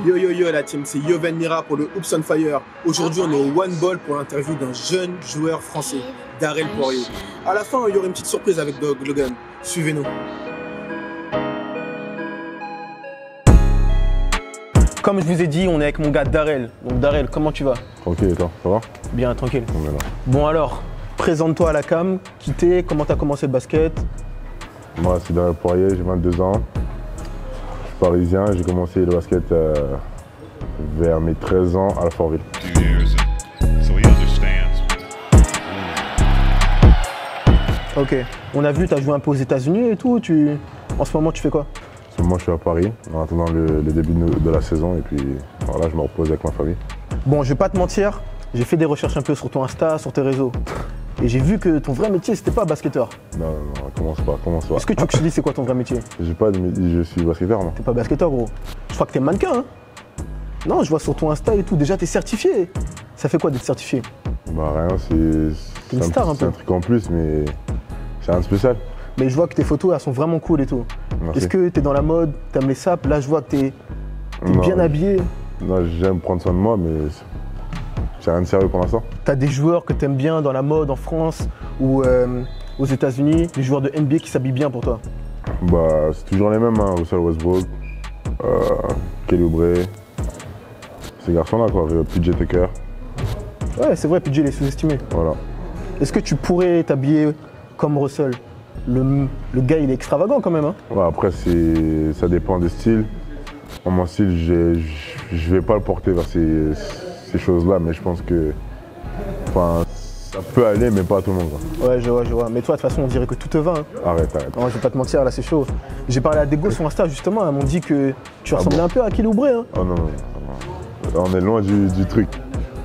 Yo yo yo la team, c'est Yoven Mira pour le Hoops on Fire. Aujourd'hui on est au One Ball pour l'interview d'un jeune joueur français, Darrell Poirier. À la fin il y aura une petite surprise avec Doug Logan. Suivez-nous. Comme je vous ai dit, on est avec mon gars Darrell. Donc Darrell, comment tu vas? Tranquille et toi, ça va? Bien, tranquille. On est là. Bon alors, présente-toi à la cam, qui t'es, comment t'as commencé le basket? Moi c'est Darrell Poirier, j'ai 22 ans. Je suis parisien, j'ai commencé le basket vers mes 13 ans à la Fortville. Ok, on a vu, tu as joué un peu aux États-Unis et tout. En ce moment, tu fais quoi? En ce moment, je suis à Paris en attendant le début de la saison et puis voilà, je me repose avec ma famille. Bon, je vais pas te mentir, j'ai fait des recherches un peu sur ton Insta, sur tes réseaux. Et j'ai vu que ton vrai métier, c'était pas basketteur. Non, commence pas. Est-ce que tu veux que je te dise c'est quoi ton vrai métier? J'ai pas de je suis basketteur, moi. T'es pas basketteur, gros. Je crois que t'es mannequin, hein? Non, je vois sur ton Insta et tout. Déjà, t'es certifié. Ça fait quoi d'être certifié? Bah rien, T'es une star un peu. C'est un truc en plus, mais c'est rien de spécial. Mais je vois que tes photos, elles sont vraiment cool et tout. Merci. Est-ce que t'es dans la mode, t'aimes les sapes? Là, je vois que t'es bien habillé. Non, j'aime prendre soin de moi, mais c'est rien de sérieux pour l'instant. T'as des joueurs que t'aimes bien dans la mode en France ou aux États-Unis, des joueurs de NBA qui s'habillent bien pour toi? Bah, c'est toujours les mêmes, hein. Russell Westbrook, Kelly Oubre, ces garçons-là, quoi. PJ Tucker. Ouais, c'est vrai, PJ il est sous-estimé. Voilà. Est-ce que tu pourrais t'habiller comme Russell? Le gars, il est extravagant quand même, hein? Ouais, après, ça dépend des styles. Mon style, je vais pas le porter vers ces choses-là, mais je pense que ça peut aller, mais pas à tout le monde, quoi. Ouais, je vois. Mais toi, de toute façon, on dirait que tout te va, hein. Arrête. Non, je vais pas te mentir, là, c'est chaud. J'ai parlé à des gosses sur Insta, justement, elles m'ont dit que tu ressemblais un peu à Kelly Oubre, hein? Oh non. On est loin du truc.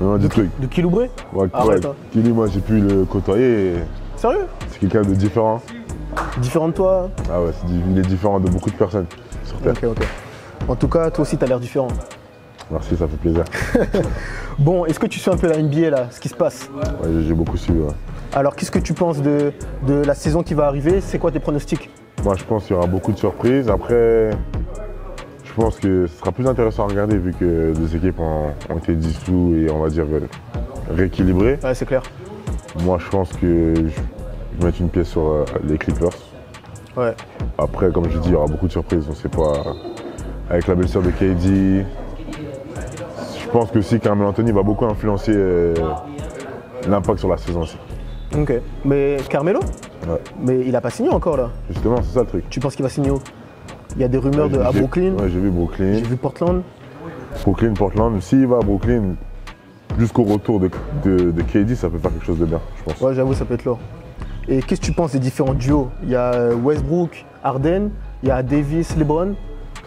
De Kelly Oubre? Ouais, Arrête, hein. Kelly, moi, j'ai pu le côtoyer. Sérieux? C'est quelqu'un de différent. Différent de toi? Ah ouais, il est différent de beaucoup de personnes sur Terre. Ok. En tout cas, toi aussi, t'as l'air différent. Merci, ça fait plaisir. Bon, est-ce que tu suis un peu la NBA, là, ce qui se passe? Ouais, j'ai beaucoup suivi, ouais. Alors, qu'est-ce que tu penses de la saison qui va arriver? C'est quoi tes pronostics? Moi, je pense qu'il y aura beaucoup de surprises. Après, je pense que ce sera plus intéressant à regarder vu que deux équipes ont été dissous et on va dire rééquilibrées. Ouais, c'est clair. Moi, je pense que je vais mettre une pièce sur les Clippers. Ouais. Après, comme je dis, il y aura beaucoup de surprises. On ne sait pas. Avec la blessure de KD, je pense que aussi Carmelo Anthony va beaucoup influencer l'impact sur la saison aussi. Ok. Mais Carmelo? Ouais. Mais il a pas signé encore, là. Justement, c'est ça le truc. Tu penses qu'il va signer où? Il y a des rumeurs à Brooklyn. Ouais, j'ai vu Brooklyn. J'ai vu Portland. Portland. S'il va à Brooklyn, jusqu'au retour de KD, ça peut faire quelque chose de bien, je pense. Ouais, j'avoue, ça peut être lourd. Et qu'est-ce que tu penses des différents duos? Il y a Westbrook, Harden, il y a Davis, LeBron,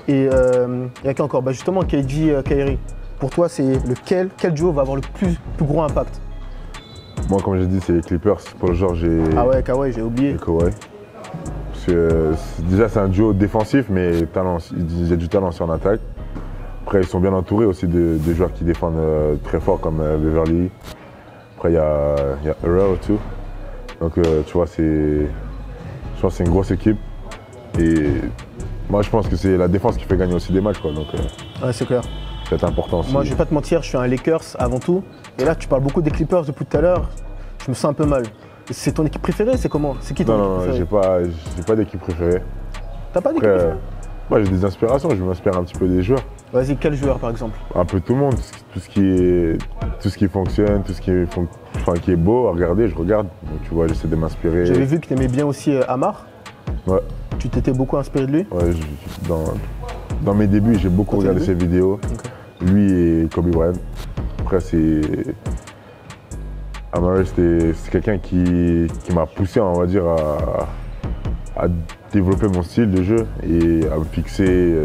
et il y a qui encore? Bah justement, KD, Kyrie. Pour toi, c'est quel duo va avoir le plus gros impact? Moi, comme j'ai dit, c'est les Clippers. Paul George et Kawhi, j'ai oublié. Kawhi. Parce que déjà, c'est un duo défensif, mais il y a du talent aussi en attaque. Après, ils sont bien entourés aussi de joueurs qui défendent très fort, comme Beverly. Après, il y a Earl aussi. Donc, tu vois, je pense que c'est une grosse équipe. Et moi, je pense que c'est la défense qui fait gagner aussi des matchs, quoi. Donc, ouais, c'est clair. c'est important aussi. Moi, je vais pas te mentir, je suis un Lakers avant tout. Et là, tu parles beaucoup des Clippers depuis tout à l'heure. Je me sens un peu mal. C'est ton équipe préférée? C'est comment? C'est qui ton équipe préférée? J'ai pas d'équipe préférée. T'as pas d'équipe préférée? Moi, j'ai des inspirations. Je m'inspire un petit peu des joueurs. Vas-y, quel joueur par exemple? Un peu tout le monde. Tout ce qui fonctionne, tout ce qui est beau à regarder, je regarde. Donc, tu vois, j'essaie de m'inspirer. J'avais vu que tu aimais bien aussi Amar. Ouais. Tu t'étais beaucoup inspiré de lui? Ouais, dans mes débuts, j'ai beaucoup regardé ses vidéos. Okay. Lui et Kobe Bryant. Après, Amar, c'est quelqu'un qui m'a poussé, on va dire, à développer mon style de jeu et à me fixer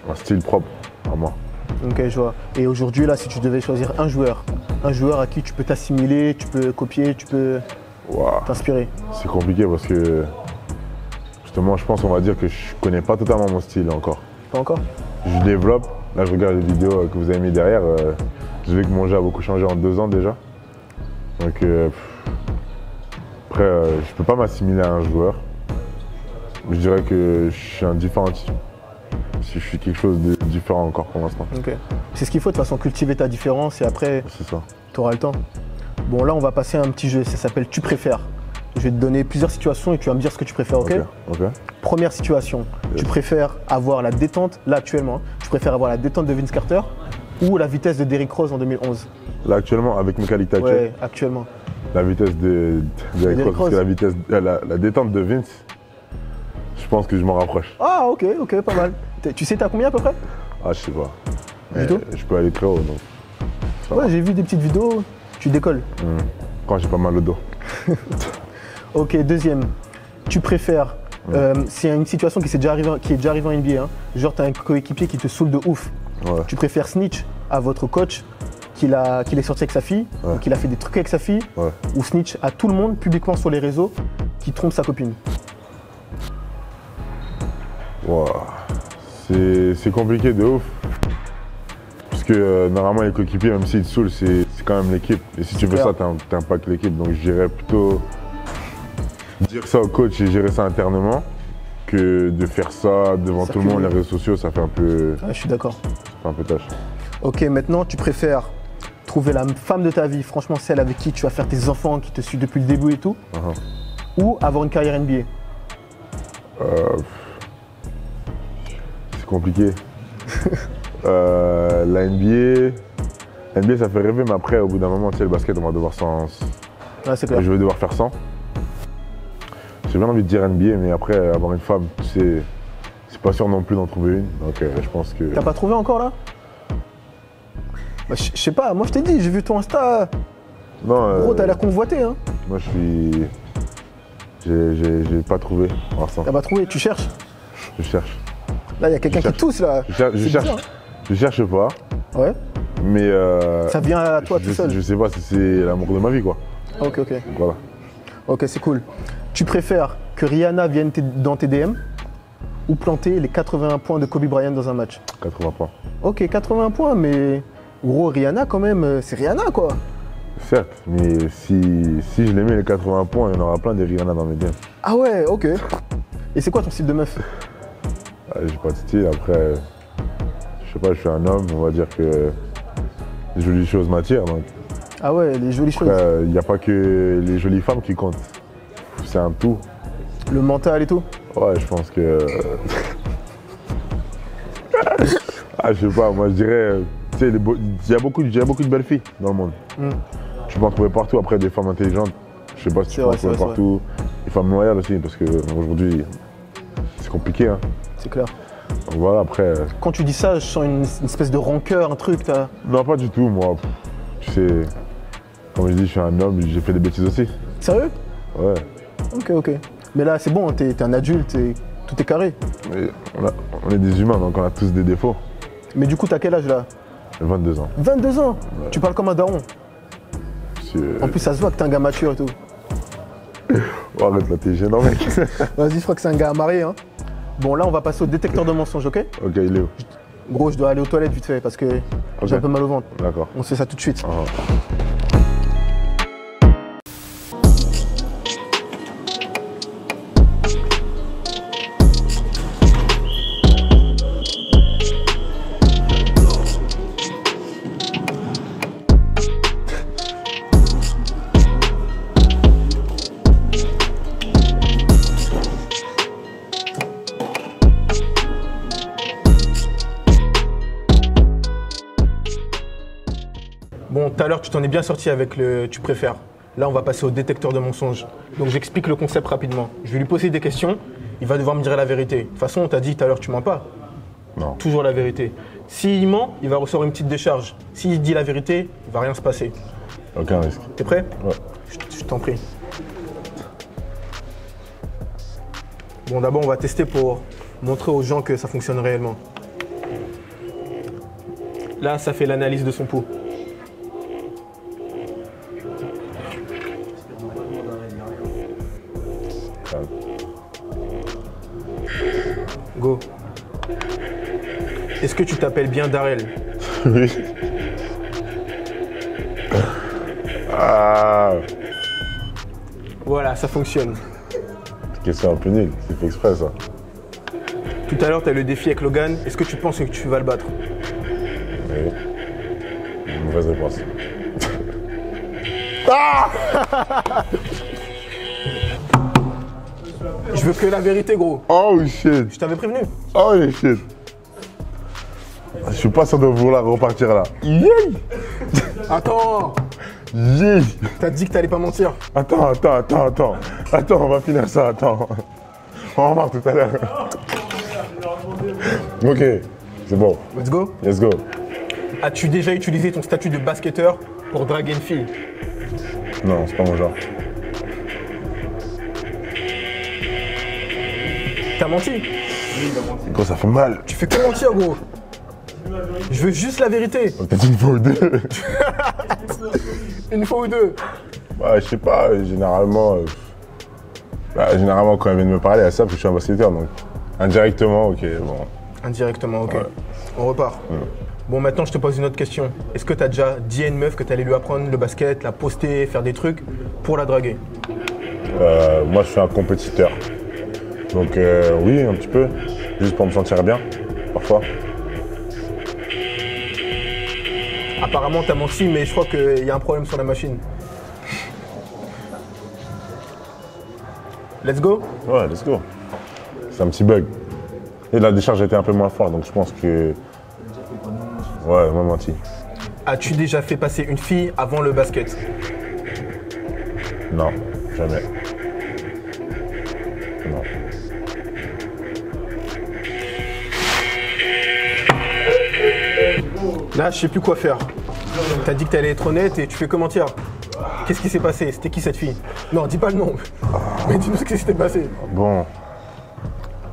un style propre à moi. Ok, je vois. Et aujourd'hui, là, si tu devais choisir un joueur à qui tu peux t'assimiler, tu peux copier, tu peux t'inspirer. C'est compliqué parce que justement, je pense, on va dire que je connais pas totalement mon style encore. Pas encore? Je développe. Là, je regarde les vidéos que vous avez mis derrière. Je vu que mon jeu a beaucoup changé en 2 ans déjà. Donc, après, je peux pas m'assimiler à un joueur. Je dirais que je suis un différent. si je suis quelque chose de différent encore pour l'instant. Ok. C'est ce qu'il faut de toute façon, cultiver ta différence et après, C'est ça. tu auras le temps. Bon, là, on va passer à un petit jeu, ça s'appelle Tu préfères. Je vais te donner plusieurs situations et tu vas me dire ce que tu préfères, ok? Ok. Première situation, tu préfères avoir la détente, là actuellement, tu préfères avoir la détente de Vince Carter ou la vitesse de Derrick Rose en 2011? Là, actuellement, avec mes qualités actuelles, Ouais, actuellement. la vitesse de Derrick Rose, parce que Rose. la détente de Vince, je pense que je m'en rapproche. Ah, ok, pas mal. Tu sais, t'as combien à peu près? Ah, je sais pas. Du tout? Je peux aller très haut, donc. Ça Ouais, va. j'ai vu des petites vidéos, tu décolles. Quand j'ai pas mal au dos. Ok, deuxième, tu préfères, c'est une situation qui est déjà arrivée en NBA, hein. Genre t'as un coéquipier qui te saoule de ouf. Ouais. Tu préfères snitch à votre coach qu'il est sorti avec sa fille, Ouais. ou qu'il a fait des trucs avec sa fille, Ouais. ou snitch à tout le monde publiquement sur les réseaux qui trompe sa copine? Wow. C'est compliqué de ouf. Parce que normalement, les coéquipiers, même s'ils te saoulent, c'est quand même l'équipe. Et si tu veux clair. ça, t'impactes l'équipe. Donc je dirais plutôt dire ça au coach et gérer ça internement que de faire ça devant tout le monde, les réseaux sociaux, ça fait un peu, Ouais, je suis d'accord. tâche. Ok, maintenant tu préfères trouver la femme de ta vie, franchement celle avec qui tu vas faire tes enfants, qui te suit depuis le début et tout, ou avoir une carrière NBA? C'est compliqué. La NBA, ça fait rêver, mais après, au bout d'un moment, tu sais, le basket, on va devoir Ouais, c'est clair. je vais devoir faire 100. J'ai bien envie de dire NBA, mais après, avoir une femme, tu sais, c'est pas sûr non plus d'en trouver une. Donc, je pense que. T'as pas trouvé encore là? Bah, je sais pas, moi je t'ai dit, j'ai vu ton Insta. Non, Gros, t'as l'air convoité, hein. moi, je suis. J'ai pas trouvé pour l'instant. T'as pas trouvé, tu cherches. Je cherche. Là, il y a quelqu'un Je qui tousse là. Je C'est cherche. bizarre, Je cherche pas, hein. Ouais. mais. Ça vient à toi je, tout seul. je sais pas si c'est l'amour de ma vie, quoi. Ok. Voilà. Ok, c'est cool. Tu préfères que Rihanna vienne dans tes DM ou planter les 81 points de Kobe Bryant dans un match? 80 points. Ok, 80 points, mais gros, Rihanna quand même, c'est Rihanna quoi. Certes, mais si je les mets les 80 points, il y en aura plein des Rihanna dans mes DM. Ah ouais, ok. Et c'est quoi ton style de meuf? J'ai pas de style, après, je sais pas, je suis un homme, on va dire que les jolies choses m'attirent. Donc Ah ouais, les jolies choses. après, il n'y a pas que les jolies femmes qui comptent. C'est un tout. Le mental et tout. Ouais, je pense que. Ah, je sais pas, moi je dirais, tu sais, il y a beaucoup de belles filles dans le monde. Tu peux en trouver partout, après des femmes intelligentes, je sais pas si tu peux en trouver partout. Des femmes loyales aussi, parce qu'aujourd'hui, c'est compliqué. Hein. C'est clair. Donc voilà, après. Quand tu dis ça, je sens une espèce de rancœur, un truc. Non, pas du tout, moi. Tu sais, comme je dis, je suis un homme, j'ai fait des bêtises aussi. Sérieux? Ouais. Ok. Mais là, c'est bon, t'es un adulte, tout est carré. Mais on est des humains, donc on a tous des défauts. Mais du coup, t'as quel âge là? 22 ans. 22 ans. Ouais. Tu parles comme un daron. En plus, ça se voit que t'es un gars mature et tout. Oh, arrête là, t'es gênant, mec. Vas-y, je crois que c'est un gars marié. Hein. Bon, là, on va passer au détecteur de mensonges, ok? Ok, il est où? Gros, je dois aller aux toilettes vite fait parce que j'ai un peu mal au ventre. D'accord. On se fait ça tout de suite. Bon, tout à l'heure, tu t'en es bien sorti avec le tu préfères. Là, on va passer au détecteur de mensonges. Donc, j'explique le concept rapidement. Je vais lui poser des questions. Il va devoir me dire la vérité. De toute façon, on t'a dit tout à l'heure, tu mens pas. Non. Toujours la vérité. S'il ment, il va recevoir une petite décharge. S'il dit la vérité, il va rien se passer. Aucun risque. T'es prêt? Ouais. Je t'en prie. Bon, d'abord, on va tester pour montrer aux gens que ça fonctionne réellement. Là, ça fait l'analyse de son pouls. Go. Est-ce que tu t'appelles bien Darrell? Oui. Ah. Voilà, ça fonctionne. Question un peu nulle, c'est fait exprès ça. Tout à l'heure, tu as le défi avec Logan. Est-ce que tu penses que tu vas le battre? Oui. Une mauvaise réponse. Je veux que la vérité, gros. Oh shit. Je t'avais prévenu. Oh shit. Je suis pas sûr de vouloir repartir là. Yeah. Attends. Yeah. T'as dit que t'allais pas mentir. Attends, on va finir ça, attends. On va voir tout à l'heure. Ok, c'est bon. Let's go. Let's go. As-tu déjà utilisé ton statut de basketteur pour draguer une fille? Non, c'est pas mon genre. T'as menti? Gros, ça fait mal. Tu fais que mentir, gros. Je veux juste la vérité. T'as dit une fois ou deux. Une fois ou deux. Bah, je sais pas, généralement. Généralement, quand elle vient de me parler, elle sait que je suis un basketteur, donc indirectement, ok, bon. Indirectement, ok. Ouais. On repart. Bon, maintenant, je te pose une autre question. Est-ce que t'as déjà dit à une meuf que t'allais lui apprendre le basket, la poster, faire des trucs pour la draguer? Moi, je suis un compétiteur. Donc, oui, un petit peu. Juste pour me sentir bien, parfois. Apparemment, t'as menti, mais je crois qu'il y a un problème sur la machine. Let's go? Ouais, let's go. C'est un petit bug. Et la décharge était un peu moins forte, donc je pense que. Ouais, on m'a menti. As-tu déjà fait passer une fille avant le basket? Non, jamais. Non. Là, je sais plus quoi faire. T'as dit que t'allais être honnête et tu fais que mentir. Qu'est-ce qui s'est passé? C'était qui cette fille? Non, dis pas le nom. Mais dis-nous ce qui s'était passé. Bon.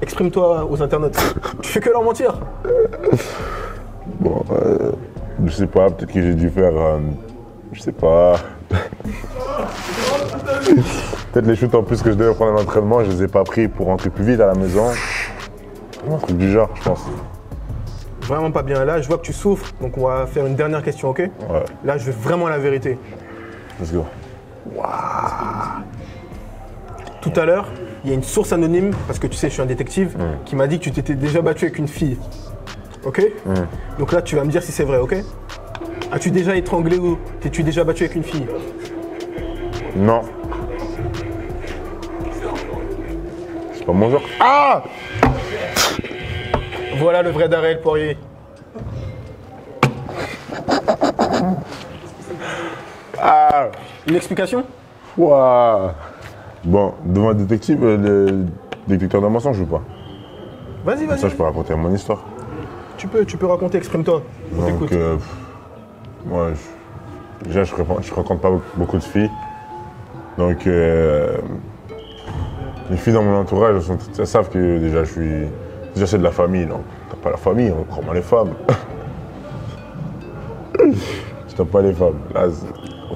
Exprime-toi aux internautes. Tu fais que leur mentir. Bon, je sais pas, peut-être que j'ai dû faire. Je sais pas. Peut-être les shoots en plus que je devais prendre à l'entraînement, je les ai pas pris pour rentrer plus vite à la maison. Un truc du genre, je pense. Vraiment pas bien. Là, je vois que tu souffres, donc on va faire une dernière question, ok? Ouais, Là, je veux vraiment la vérité. let's go. Tout à l'heure, il y a une source anonyme, parce que tu sais, je suis un détective, qui m'a dit que tu t'étais déjà battu avec une fille. Ok? Donc là, tu vas me dire si c'est vrai, ok? As-tu déjà étranglé ou t'es-tu déjà battu avec une fille? Non. C'est pas mon genre. Ah! Voilà le vrai Darel Poirier. Ah! Une explication? Ouah. Bon, devant un détective, le détecteur de mensonges ou pas? Vas-y, Ça, vas-y. je peux raconter mon histoire. Tu peux raconter, exprime-toi. On Donc, t'écoute. moi, déjà, je rencontre pas beaucoup de filles. Donc, les filles dans mon entourage, elles savent que déjà, déjà, c'est de la famille. Donc, t'as pas la famille, on prend mal les femmes. Je tape pas les femmes. Là,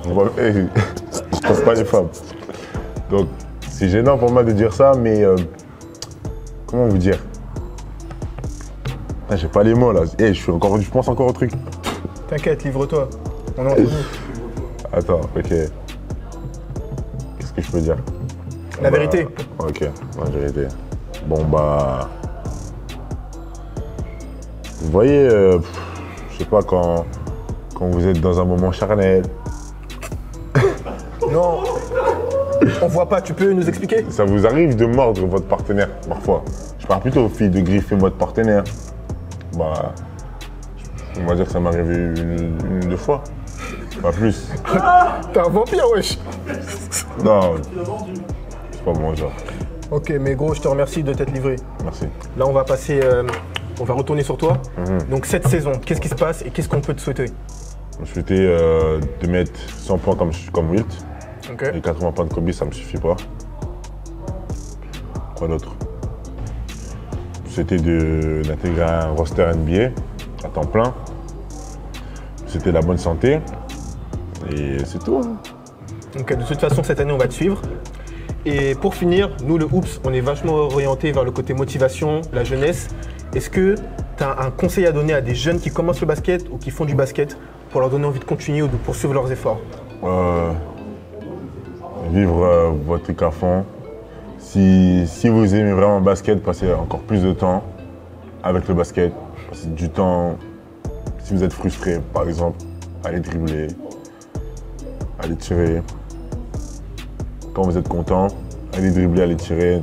je tape pas les femmes. Donc, c'est gênant pour moi de dire ça, mais comment vous dire? J'ai pas les mots là. Je pense encore au truc. T'inquiète, livre-toi. On est entre nous. Attends, ok. Qu'est-ce que je peux dire? La vérité. Ok, la vérité. Bon bah. Vous voyez, je sais pas, quand vous êtes dans un moment charnel, Non. On voit pas, tu peux nous expliquer? ça vous arrive de mordre votre partenaire parfois. Je parle plutôt aux filles de griffer votre partenaire. Bah. On va dire que ça m'est arrivé une ou deux fois. Pas plus. T'es un vampire, wesh. Non. C'est pas mon genre. Ok, mais gros, je te remercie de t'être livré. Merci. Là, on va passer, on va retourner sur toi. Donc cette saison, qu'est-ce qui se passe et qu'est-ce qu'on peut te souhaiter? Je souhaitais de mettre 100 points comme Wilt. Ok. Et 80 points de Kobe, ça me suffit pas. Quoi d'autre? C'était d'intégrer un roster NBA à temps plein. C'était la bonne santé. Et c'est tout. Hein. Donc de toute façon, cette année, on va te suivre. Et pour finir, nous, le Hoops, on est vachement orienté vers le côté motivation, la jeunesse. Est-ce que tu as un conseil à donner à des jeunes qui commencent le basket ou qui font du basket pour leur donner envie de continuer ou de poursuivre leurs efforts? Vivre votre truc à fond. Si vous aimez vraiment le basket, passez encore plus de temps. avec le basket, passer du temps. Si vous êtes frustré, par exemple, allez dribbler, allez tirer. Quand vous êtes content, allez dribbler, allez tirer.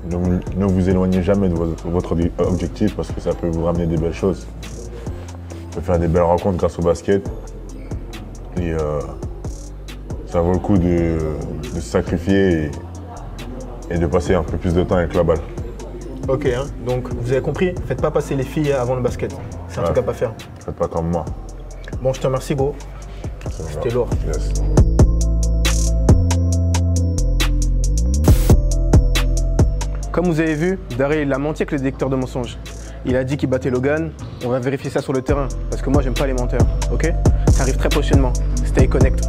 Ne vous éloignez jamais de votre objectif parce que ça peut vous ramener des belles choses. Vous pouvez faire des belles rencontres grâce au basket. Et ça vaut le coup de se sacrifier et de passer un peu plus de temps avec la balle. Ok, hein. Donc vous avez compris, faites pas passer les filles avant le basket. C'est un truc à pas faire. Faites pas comme moi. Bon, je te remercie, gros. C'était lourd. Yes. Comme vous avez vu, Daryl il a menti avec le détecteur de mensonges. Il a dit qu'il battait Logan. On va vérifier ça sur le terrain parce que moi j'aime pas les menteurs, ok? Ça arrive très prochainement. Stay connect.